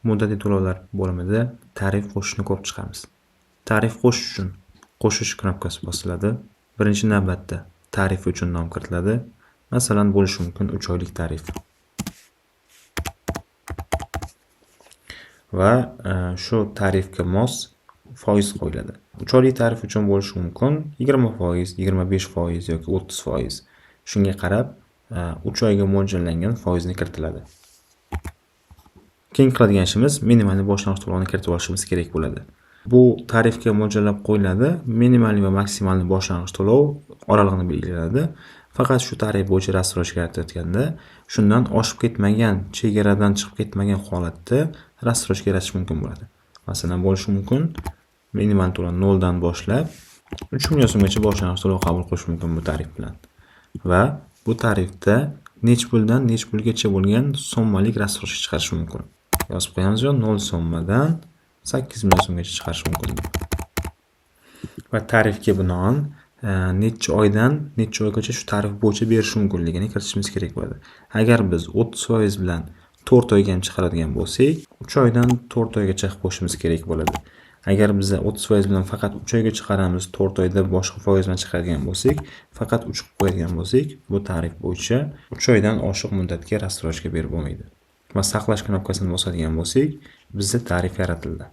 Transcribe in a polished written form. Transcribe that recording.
Muddatiy to'lovlar bo'limida tarif qo'shishni ko'rib chiqamiz. Tarif qo'shish uchun qo'shish knopkasi bosiladi. Birinchi navbatda tarif uchun nom kiritiladi. Masalan, bo'lishi mumkin 3 oylik tarif. Va shu tarifga mos foiz qo'yiladi. 3 oylik tarif uchun bo'lishi mumkin 20%, 25% yoki 30%. Shunga qarab 3 oyga mo'ljallangan foizni kiritiladi. Keyin qiladigan ishimiz minimalniy boshlang'ich to'lovni kiritib olishimiz kerak bo'ladi. Bu tarifga mo'ljallab qo'yiladi. Minimalniy va maksimalniy boshlang'ich to'lov oralig'ini belgilanadi. Faqat shu tarif bo'yicha rassroshka yaratayotganda shundan oshib ketmagan, chegaradan chiqib ketmagan holatda rassroshka yaratish mumkin bo'ladi. Masalan, bo'lishi mumkin minimal to'lov 0 dan boshlab 3 million so'mgacha boshlang'ich to'lov qabul qilish mumkin bu tarif bilan. Va bu tarifda nech puldan nech pulgacha bo'lgan sommalik rassroshka chiqarish mumkin. Yozib qo'yamiz, 0 so'mmadan 8 million so'mgacha chiqarish mumkin. Va tarifga binoan necha oydan necha oygacha shu tarif bo'yicha berish mumkinligini kiritishimiz kerak bo'ladi. Agar biz 30% bilan 4 oyga ham chiqaradigan bo'lsak, 3 oydan 4 oygacha qo'shishimiz kerak bo'ladi. Agar biz 30% bilan faqat 3 oyga chiqaramiz, 4 oyda boshqa foiz bilan chiqaradigan bo'lsak, faqat 3 qilib qo'yadigan bo'lsak, bu tarif bo'yicha 3 oydan oshiq muddatga rassroshka berib bo'lmaydi. Va saqlash knopkasini bosadigan bo'lsak, bizda tarif yaratildi.